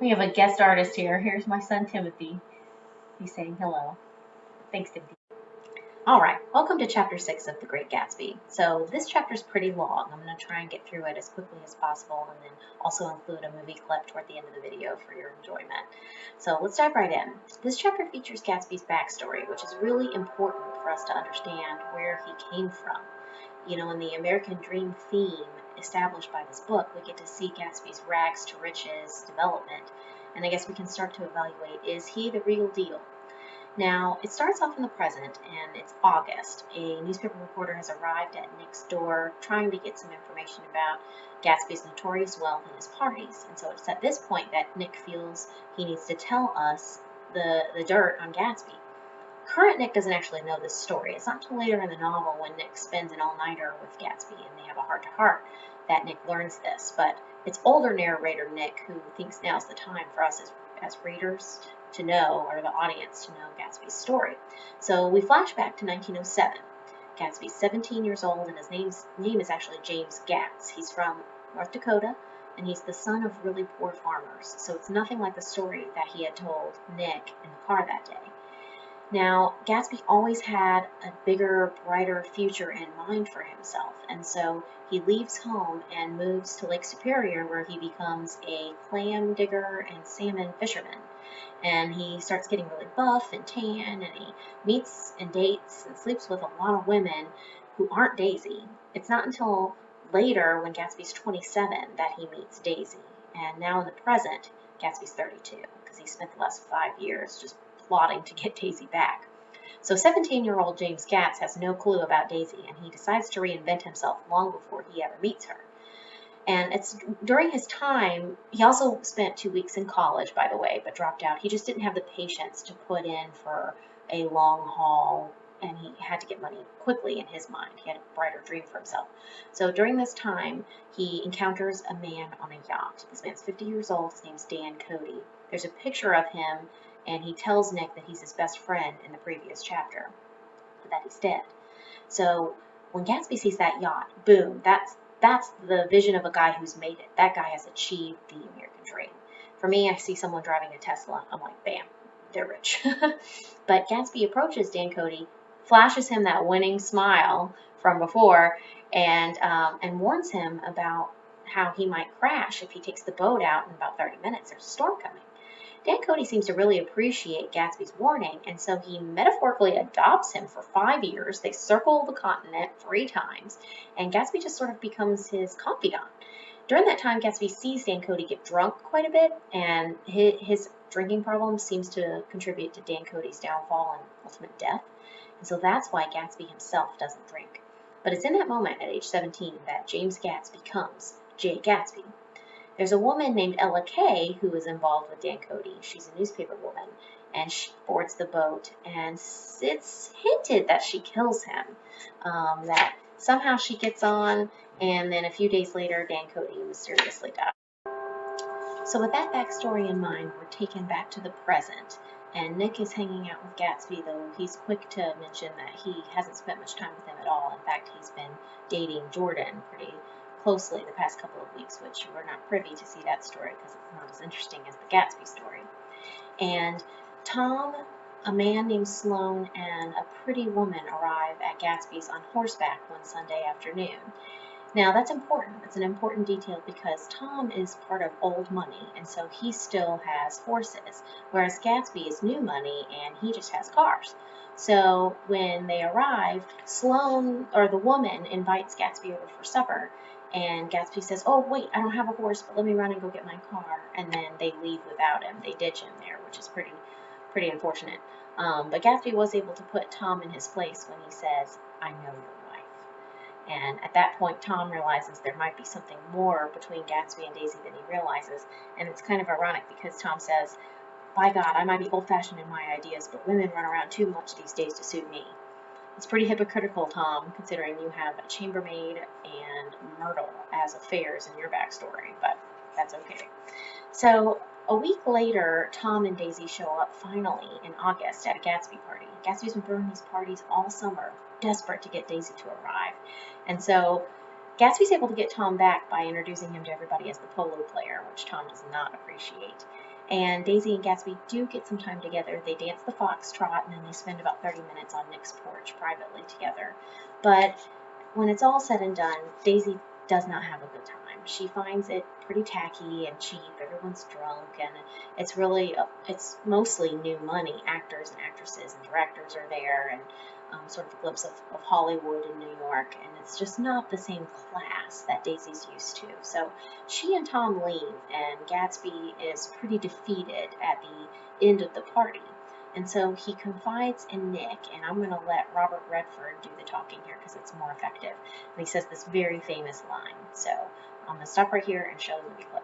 We have a guest artist here. Here's my son Timothy. He's saying hello. Thanks, Timothy. All right, welcome to chapter 6 of The Great Gatsby. So this chapter is pretty long. I'm going to try and get through it as quickly as possible and then also include a movie clip toward the end of the video for your enjoyment. So let's dive right in. This chapter features Gatsby's backstory, which is really important for us to understand where he came from. You know, in the American Dream theme established by this book, we get to see Gatsby's rags to riches development, and I guess we can start to evaluate, is he the real deal? Now, it starts off in the present, and it's August. A newspaper reporter has arrived at Nick's door trying to get some information about Gatsby's notorious wealth and his parties. And so it's at this point that Nick feels he needs to tell us the dirt on Gatsby. Current Nick doesn't actually know this story. It's not until later in the novel when Nick spends an all-nighter with Gatsby and they have a heart-to-heart that Nick learns this. But it's older narrator Nick who thinks now's the time for us as readers to know, or the audience to know, Gatsby's story. So we flash back to 1907. Gatsby's 17 years old, and his name is actually James Gatz. He's from North Dakota, and he's the son of really poor farmers. So it's nothing like the story that he had told Nick in the car that day. Now, Gatsby always had a bigger, brighter future in mind for himself, and so he leaves home and moves to Lake Superior, where he becomes a clam digger and salmon fisherman. And he starts getting really buff and tan, and he meets and dates and sleeps with a lot of women who aren't Daisy. It's not until later, when Gatsby's 27, that he meets Daisy. And now in the present, Gatsby's 32, because he spent the last 5 years just plotting to get Daisy back. So 17-year-old James Gatz has no clue about Daisy, and he decides to reinvent himself long before he ever meets her. And it's during his time, he also spent 2 weeks in college, by the way, but dropped out. He just didn't have the patience to put in for a long haul, and he had to get money quickly in his mind. He had a brighter dream for himself. So during this time, he encounters a man on a yacht. This man's 50 years old. His name's Dan Cody. There's a picture of him, and he tells Nick that he's his best friend in the previous chapter, that he's dead. So when Gatsby sees that yacht, boom, that's the vision of a guy who's made it. That guy has achieved the American dream. For me, I see someone driving a Tesla, I'm like, bam, they're rich. But Gatsby approaches Dan Cody, flashes him that winning smile from before, and warns him about how he might crash if he takes the boat out in about 30 minutes. There's a storm coming. Dan Cody seems to really appreciate Gatsby's warning, and so he metaphorically adopts him for 5 years. They circle the continent 3 times, and Gatsby just sort of becomes his confidant. During that time, Gatsby sees Dan Cody get drunk quite a bit, and his drinking problem seems to contribute to Dan Cody's downfall and ultimate death. And so that's why Gatsby himself doesn't drink. But it's in that moment at age 17 that James Gatz becomes Jay Gatsby. There's a woman named Ella Kay who is involved with Dan Cody. She's a newspaper woman, and she boards the boat, and it's hinted that she kills him, that somehow she gets on, and then a few days later, Dan Cody mysteriously dies. So with that backstory in mind, we're taken back to the present, and Nick is hanging out with Gatsby, though he's quick to mention that he hasn't spent much time with him at all. In fact, he's been dating Jordan pretty closely the past couple of weeks, which we're not privy to see that story because it's not as interesting as the Gatsby story. And Tom, a man named Sloane, and a pretty woman arrive at Gatsby's on horseback one Sunday afternoon. Now that's important. It's an important detail because Tom is part of old money, and so he still has horses, whereas Gatsby is new money and he just has cars. So when they arrive, Sloane, or the woman, invites Gatsby over for supper, and Gatsby says, "Oh, wait, I don't have a horse, but let me run and go get my car." And then they leave without him. They ditch him there, which is pretty unfortunate. But Gatsby was able to put Tom in his place when he says, "I know your wife." And at that point, Tom realizes there might be something more between Gatsby and Daisy than he realizes. And it's kind of ironic because Tom says, "By God, I might be old-fashioned in my ideas, but women run around too much these days to suit me." It's pretty hypocritical, Tom, considering you have a chambermaid and Myrtle as affairs in your backstory, but that's okay. So a week later, Tom and Daisy show up finally in August at a Gatsby party. Gatsby's been throwing these parties all summer, desperate to get Daisy to arrive. And so Gatsby's able to get Tom back by introducing him to everybody as the polo player, which Tom does not appreciate. And Daisy and Gatsby do get some time together. They dance the foxtrot, and then they spend about 30 minutes on Nick's porch privately together. But when it's all said and done, Daisy does not have a good time. She finds it pretty tacky and cheap. Everyone's drunk, and it's mostly new money. Actors and actresses and directors are there, and sort of a glimpse of Hollywood in New York, and it's just not the same class that Daisy's used to. So she and Tom leave, and Gatsby is pretty defeated at the end of the party. And so he confides in Nick, and I'm going to let Robert Redford do the talking here because it's more effective. And he says this very famous line. So I'm going to stop right here and show the movie clip.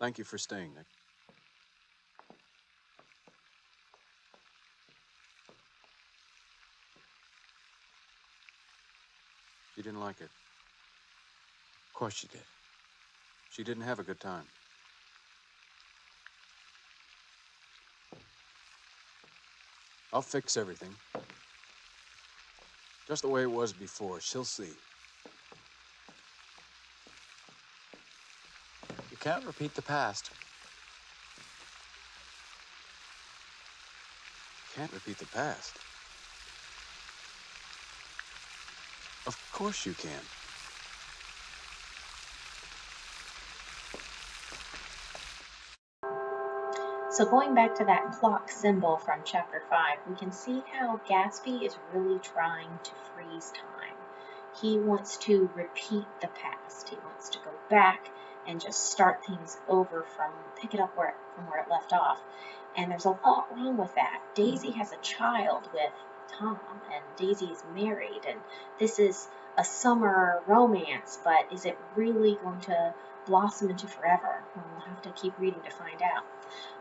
Thank you for staying, Nick. She didn't like it. Of course she did. She didn't have a good time. I'll fix everything. Just the way it was before. She'll see. You can't repeat the past. Can't repeat the past. Of course you can. So going back to that clock symbol from chapter 5, we can see how Gatsby is really trying to freeze time. He wants to repeat the past. He wants to go back and just start things over pick it up from where it left off. And there's a lot wrong with that. Daisy has a child with Tom, and Daisy is married, and this is a summer romance, but is it really going to blossom into forever? Well, we'll have to keep reading to find out.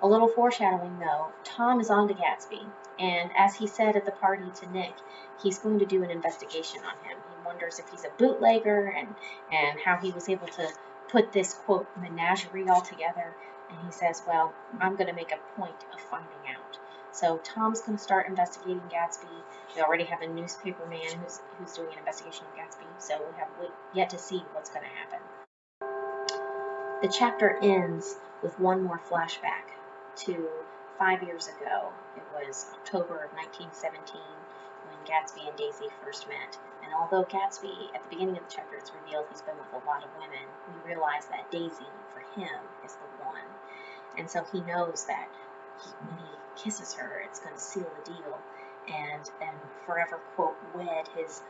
A little foreshadowing though, Tom is on to Gatsby, and as he said at the party to Nick, he's going to do an investigation on him. He wonders if he's a bootlegger and how he was able to put this, quote, menagerie all together. And he says, well, I'm going to make a point of finding out. So Tom's going to start investigating Gatsby. We already have a newspaper man who's doing an investigation of Gatsby, so we have yet to see what's going to happen. The chapter ends with one more flashback to 5 years ago. It was October of 1917 when Gatsby and Daisy first met. And although Gatsby, at the beginning of the chapter, it's revealed he's been with a lot of women, we realize that Daisy, for him, is the one. And so he knows that when he kisses her, it's going to seal the deal and forever, quote, wed his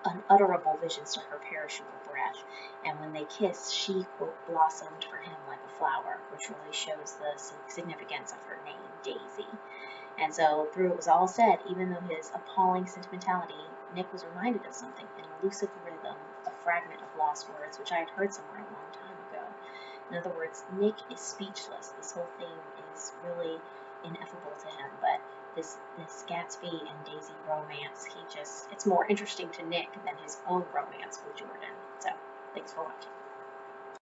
unutterable visions to her perishable breath. And when they kiss, she, quote, blossomed for him like a flower, which really shows the significance of her name, Daisy. And so through it was all said, even though his appalling sentimentality, Nick was reminded of something, an elusive rhythm, a fragment of lost words, which I had heard somewhere a long time ago. In other words, Nick is speechless. This whole thing is really ineffable to him, but this Gatsby and Daisy romance, it's more interesting to Nick than his own romance with Jordan. So, thanks for watching.